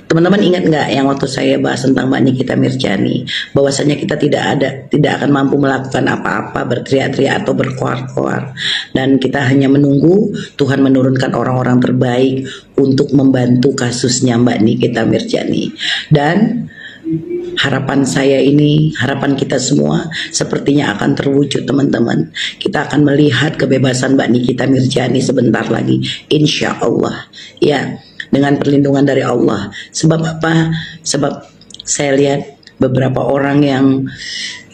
Teman-teman ingat nggak yang waktu saya bahas tentang Mbak Nikita Mirzani, bahwasanya kita tidak akan mampu melakukan apa-apa, berteriak-teriak atau berkoar-koar, dan kita hanya menunggu Tuhan menurunkan orang-orang terbaik untuk membantu kasusnya Mbak Nikita Mirzani. Dan harapan saya ini, harapan kita semua sepertinya akan terwujud, teman-teman. Kita akan melihat kebebasan Mbak Nikita Mirzani sebentar lagi, insya Allah, ya, dengan perlindungan dari Allah. Sebab apa? Sebab saya lihat beberapa orang yang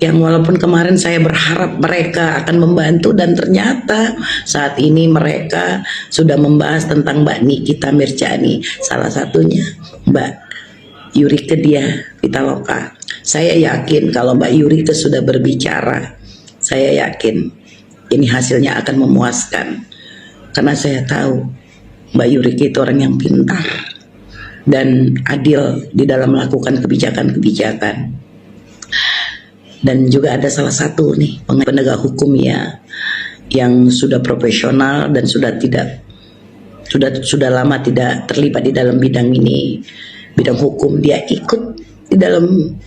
walaupun kemarin saya berharap mereka akan membantu, dan ternyata saat ini mereka sudah membahas tentang Mbak Nikita Mirzani. Salah satunya Mbak Yurike Diah Pitaloka. Saya yakin kalau Mbak Yurike sudah berbicara, saya yakin ini hasilnya akan memuaskan, karena saya tahu Mbak Yurike itu orang yang pintar dan adil di dalam melakukan kebijakan-kebijakan. Dan juga ada salah satu nih penegak hukum ya, yang sudah profesional dan sudah lama tidak terlibat di dalam bidang ini, bidang hukum. Dia ikut di dalam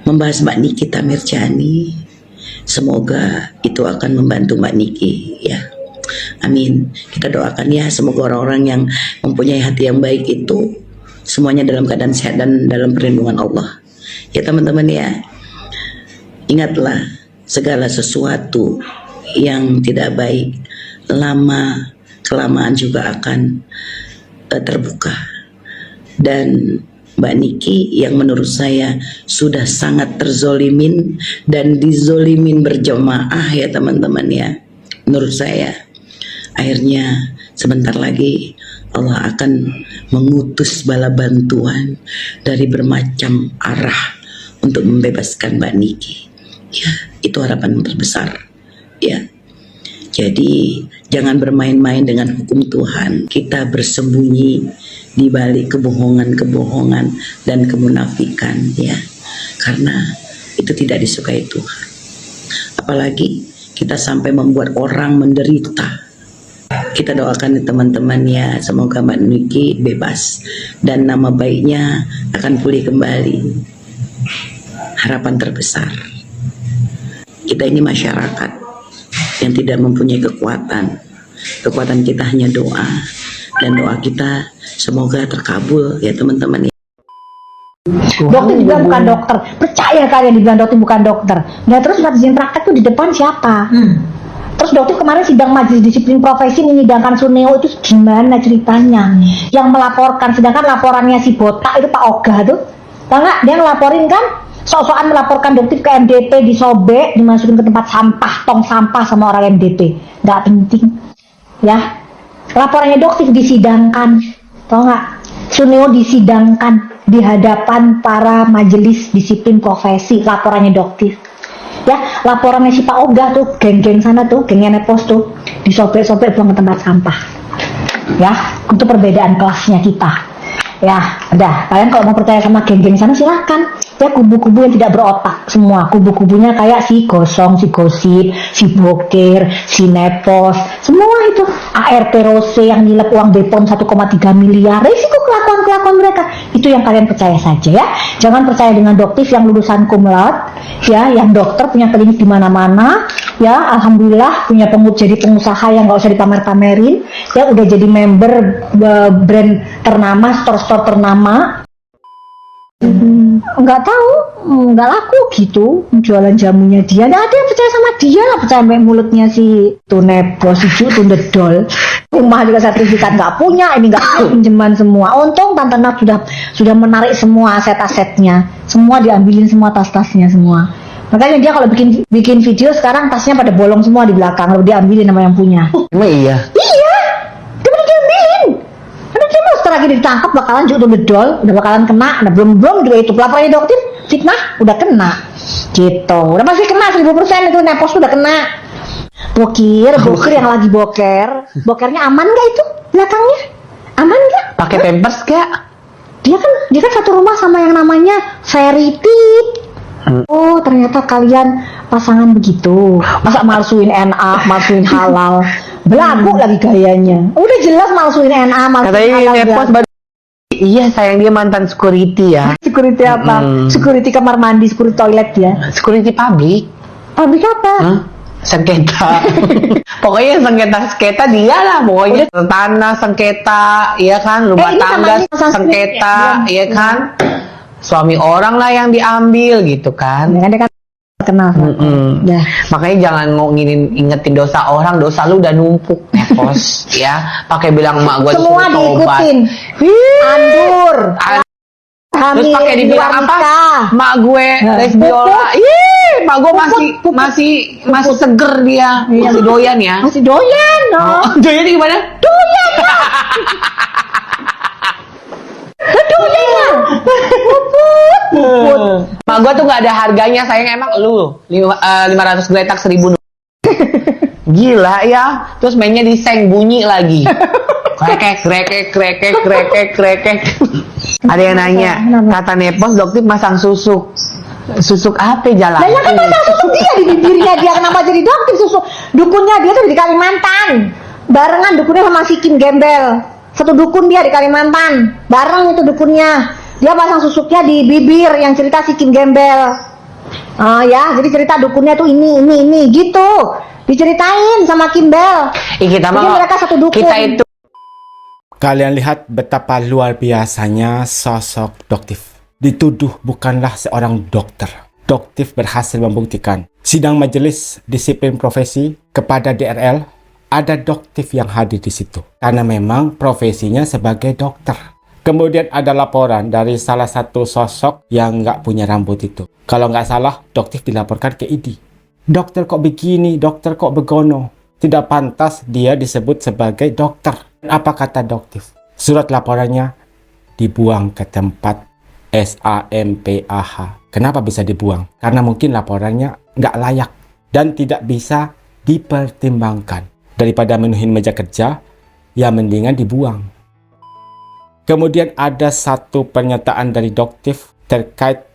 membahas Mbak Nikita Mirzani. Semoga itu akan membantu Mbak Niki ya. Amin. Kita doakan ya, semoga orang-orang yang mempunyai hati yang baik itu semuanya dalam keadaan sehat dan dalam perlindungan Allah. Ya teman-teman ya, ingatlah segala sesuatu yang tidak baik lama kelamaan juga akan terbuka. Dan Mbak Niki yang menurut saya sudah sangat terzolimin dan dizolimin berjamaah ya teman-teman ya, menurut saya. Akhirnya sebentar lagi Allah akan mengutus bala bantuan dari bermacam arah untuk membebaskan Mbak Niki. Ya, itu harapan terbesar. Ya. Jadi jangan bermain-main dengan hukum Tuhan. Kita bersembunyi di balik kebohongan-kebohongan dan kemunafikan ya. Karena itu tidak disukai Tuhan. Apalagi kita sampai membuat orang menderita. Kita doakan teman-teman ya, semoga Mbak Niki bebas dan nama baiknya akan pulih kembali. Harapan terbesar. Kita ini masyarakat yang tidak mempunyai kekuatan. Kekuatan kita hanya doa, dan doa kita semoga terkabul ya teman-teman ya. Dokter juga bukan dokter, percaya kalian dibilang dokter bukan dokter. Nah terus izin praktek tuh di depan siapa? Terus dokter kemarin sidang majelis disiplin profesi menyidangkan Suneo itu gimana ceritanya? Yang melaporkan, sedangkan laporannya si botak itu Pak Oga tuh, tahu nggak? Dia ngelaporin kan, sok-sokan melaporkan dokter ke MDP, disobek, dimasukin ke tempat sampah, tong sampah sama orang MDP. Nggak penting, ya. Laporannya dokter disidangkan, tahu nggak? Suneo disidangkan di hadapan para majelis disiplin profesi, laporannya dokter. Ya, laporannya si Pak Oga tuh, geng-geng sana tuh, gengnya Nepos tuh, disobek-sobek buang ke tempat sampah. Ya, itu perbedaan kelasnya kita. Ya, udah, kalian kalau mau percaya sama geng-geng sana silahkan. Ya, kubu-kubu yang tidak berotak semua. Kubu-kubunya kayak si Gosong, si Gosip, si Boker, si Nepos, semua itu. ART Rose yang nilep uang Bepom 1,3 miliar. Risiko kelakuan-kelakuan mereka. Itu yang kalian percaya saja ya. Jangan percaya dengan dokter yang lulusan cum laude, ya, yang dokter punya klinik di mana-mana, ya, alhamdulillah punya jadi pengusaha yang nggak usah dipamer-pamerin, ya, udah jadi member brand ternama, store-store ternama. Nggak tahu, nggak laku gitu jualan jamunya dia. Nggak ada yang percaya sama dia lah, percaya sama mulutnya si Tunepos, si Tundedol. Rumah juga sertifikat nggak punya, ini nggak punya, pinjaman semua. Untung Tante Nat sudah menarik semua aset-asetnya, semua diambilin semua, tas-tasnya semua. Makanya dia kalau bikin video sekarang tasnya pada bolong semua di belakang, lalu diambilin sama yang punya. Emang iya? Iya, dia udah diambilin. Karena dia mau setelah lagi ditangkap bakalan juga Tundedol, udah bakalan kena. Nah belum juga itu pelaporannya dokter fitnah udah kena, gitu. Udah pasti kena 1000% itu Nepos udah kena. Boker yang lagi bokernya aman gak itu belakangnya? Aman gak? Pakai pampers gak? Dia kan satu rumah sama yang namanya Verity. Oh ternyata kalian pasangan begitu. Masa malsuin NA, malsuin halal, belagu lagi gayanya. Udah jelas malsuin NA, malsuin halal. Katanya Nepos Iya sayang, dia mantan security ya. Security apa? Security kamar mandi, security toilet ya. Security pabrik. Pabrik apa? Hah? Sengketa. Pokoknya sengketa dia lah pokoknya. Tanah sengketa, iya kan? Rumah ini tangga sama ini, sengketa, belum. iya kan? Suami orang lah yang diambil gitu kan. Ya, dia kan kenal. Ya. Makanya jangan ingetin dosa orang, dosa lu udah numpuk Evos ya. Pakai bilang emak gua Semua disuruh tobat. diikutin. Andur. Terus pakai dibilang apa? Mak gue lesbiola. Ih, mak gue masih seger dia. Masih doyan ya. Masih doyan, no. Doyan gimana? Doyan ya. Doyan ya. Mak gue tuh nggak ada harganya, sayang. Emang lu 500 gletak 1000. Gila ya. Terus mainnya di seng bunyi lagi. Krekek. Ada yang nanya, kata Nepos dokter masang susuk. Susuk apa jalan? Nah, ya kan pasang susuk dia di bibirnya, dia kenapa jadi dokter susuk? Dukunnya dia tuh di Kalimantan. Barengan dukunnya sama si Kim Gembel. Satu dukun dia di Kalimantan. Bareng itu dukunnya. Dia pasang susuknya di bibir yang cerita si Kim Gembel. Ya, jadi cerita dukunnya tuh ini gitu. Diceritain sama Kim Bel. Kita jadi mereka satu dukun. Kita itu Kalian lihat betapa luar biasanya sosok Doktif. Dituduh bukanlah seorang dokter. Doktif berhasil membuktikan. Sidang majelis disiplin profesi kepada DRL, ada Doktif yang hadir di situ. Karena memang profesinya sebagai dokter. Kemudian ada laporan dari salah satu sosok yang nggak punya rambut itu. Kalau nggak salah, Doktif dilaporkan ke ID. Dokter kok begini, dokter kok begono. Tidak pantas dia disebut sebagai dokter. Apa kata Doktif? Surat laporannya dibuang ke tempat SAMPAH. Kenapa bisa dibuang? Karena mungkin laporannya nggak layak dan tidak bisa dipertimbangkan. Daripada menuhin meja kerja, ya mendingan dibuang. Kemudian ada satu pernyataan dari Doktif terkait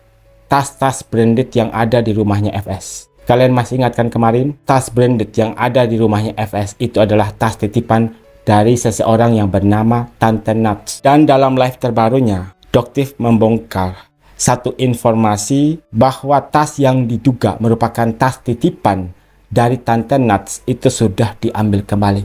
tas-tas branded yang ada di rumahnya FS. Kalian masih ingatkan kemarin, tas branded yang ada di rumahnya FS itu adalah tas titipan dari seseorang yang bernama Tante Nats. Dan dalam live terbarunya, Doktif membongkar satu informasi bahwa tas yang diduga merupakan tas titipan dari Tante Nats itu sudah diambil kembali.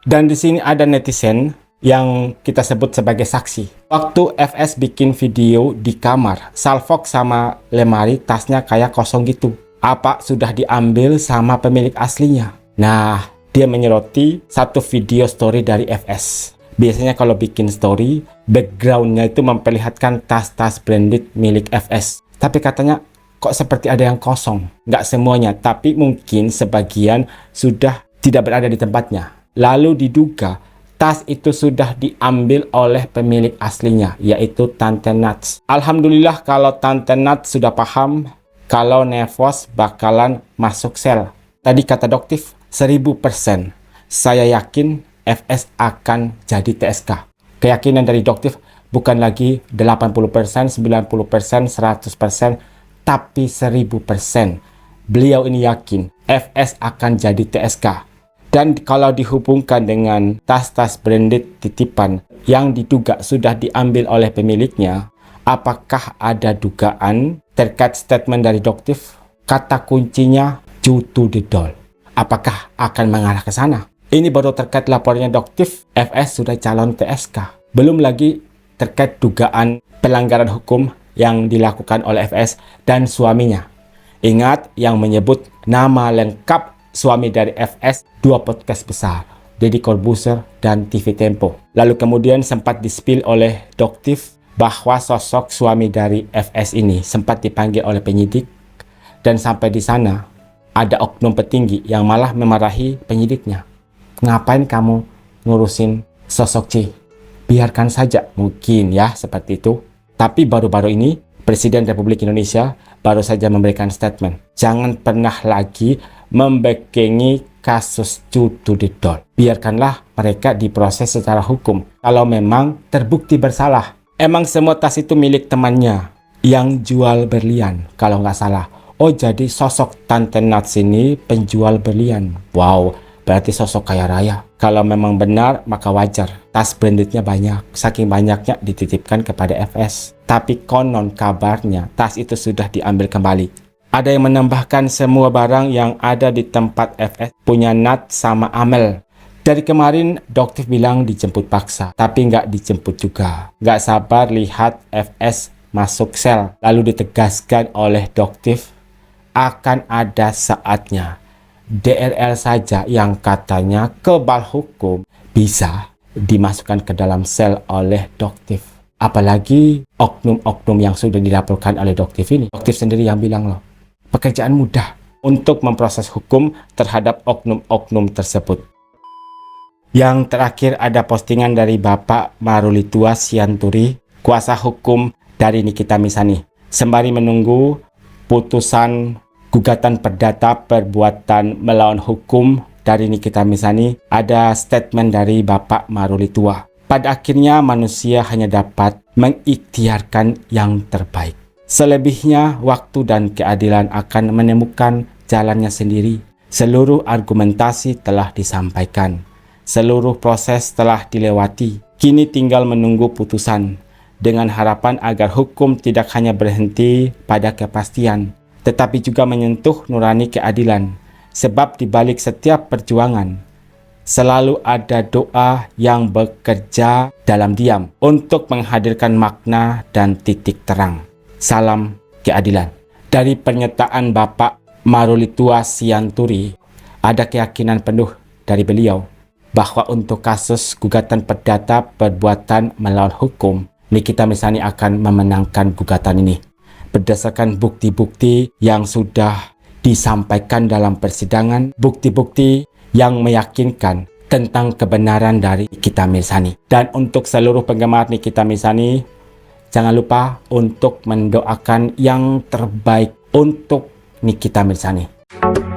Dan di sini ada netizen yang kita sebut sebagai saksi. Waktu FS bikin video di kamar, salfok sama lemari tasnya kayak kosong gitu. Apa sudah diambil sama pemilik aslinya? Nah, dia menyoroti satu video story dari FS. Biasanya kalau bikin story, backgroundnya itu memperlihatkan tas-tas branded milik FS. Tapi katanya kok seperti ada yang kosong. Nggak semuanya, tapi mungkin sebagian sudah tidak berada di tempatnya. Lalu diduga tas itu sudah diambil oleh pemilik aslinya, yaitu Tante Nats. Alhamdulillah kalau Tante Nats sudah paham kalau Nevos bakalan masuk sel. Tadi kata Doktif, 1000% saya yakin FS akan jadi TSK. Keyakinan dari Doktif bukan lagi 80%, 90%, 100%, tapi 1000%. Beliau ini yakin FS akan jadi TSK. Dan kalau dihubungkan dengan tas-tas branded titipan yang diduga sudah diambil oleh pemiliknya, apakah ada dugaan terkait statement dari Doktif? Kata kuncinya, to the doll. Apakah akan mengarah ke sana? Ini baru terkait laporannya Doktif, FS sudah calon TSK. Belum lagi terkait dugaan pelanggaran hukum yang dilakukan oleh FS dan suaminya. Ingat yang menyebut nama lengkap suami dari FS, 2 podcast besar, Deddy Corbuzier dan TV Tempo. Lalu kemudian sempat di-spill oleh Doktif bahwa sosok suami dari FS ini sempat dipanggil oleh penyidik dan sampai di sana ada oknum petinggi yang malah memarahi penyidiknya. Ngapain kamu ngurusin sosok C? Biarkan saja, mungkin ya seperti itu. Tapi baru-baru ini Presiden Republik Indonesia baru saja memberikan statement. Jangan pernah lagi membekengi kasus to the doll. Biarkanlah mereka diproses secara hukum. Kalau memang terbukti bersalah. Emang semua tas itu milik temannya yang jual berlian kalau nggak salah. Oh, jadi sosok Tante Nats ini penjual berlian. Wow, berarti sosok kaya raya. Kalau memang benar, maka wajar. Tas brandednya banyak, saking banyaknya dititipkan kepada FS. Tapi konon kabarnya, tas itu sudah diambil kembali. Ada yang menambahkan semua barang yang ada di tempat FS punya Nat sama Amel. Dari kemarin, Doktif bilang dijemput paksa, tapi nggak dijemput juga. Nggak sabar lihat FS masuk sel, lalu ditegaskan oleh Doktif akan ada saatnya DLL saja yang katanya kebal hukum bisa dimasukkan ke dalam sel oleh Doktif. Apalagi oknum-oknum yang sudah dilaporkan oleh Doktif ini. Doktif sendiri yang bilang loh, pekerjaan mudah untuk memproses hukum terhadap oknum-oknum tersebut. Yang terakhir ada postingan dari Bapak Marulitua Sianturi, kuasa hukum dari Nikita Mirzani. Sembari menunggu putusan gugatan perdata perbuatan melawan hukum dari Nikita Mirzani, ada statement dari Bapak Marulitua. Pada akhirnya manusia hanya dapat mengikhtiarkan yang terbaik. Selebihnya waktu dan keadilan akan menemukan jalannya sendiri. Seluruh argumentasi telah disampaikan. Seluruh proses telah dilewati. Kini tinggal menunggu putusan. Dengan harapan agar hukum tidak hanya berhenti pada kepastian, tetapi juga menyentuh nurani keadilan. Sebab di balik setiap perjuangan, selalu ada doa yang bekerja dalam diam untuk menghadirkan makna dan titik terang. Salam keadilan. Dari pernyataan Bapak Marulitua Sianturi, ada keyakinan penuh dari beliau bahwa untuk kasus gugatan perdata perbuatan melawan hukum, Nikita Mirzani akan memenangkan gugatan ini berdasarkan bukti-bukti yang sudah disampaikan dalam persidangan, bukti-bukti yang meyakinkan tentang kebenaran dari Nikita Mirzani. Dan untuk seluruh penggemar Nikita Mirzani, jangan lupa untuk mendoakan yang terbaik untuk Nikita Mirzani.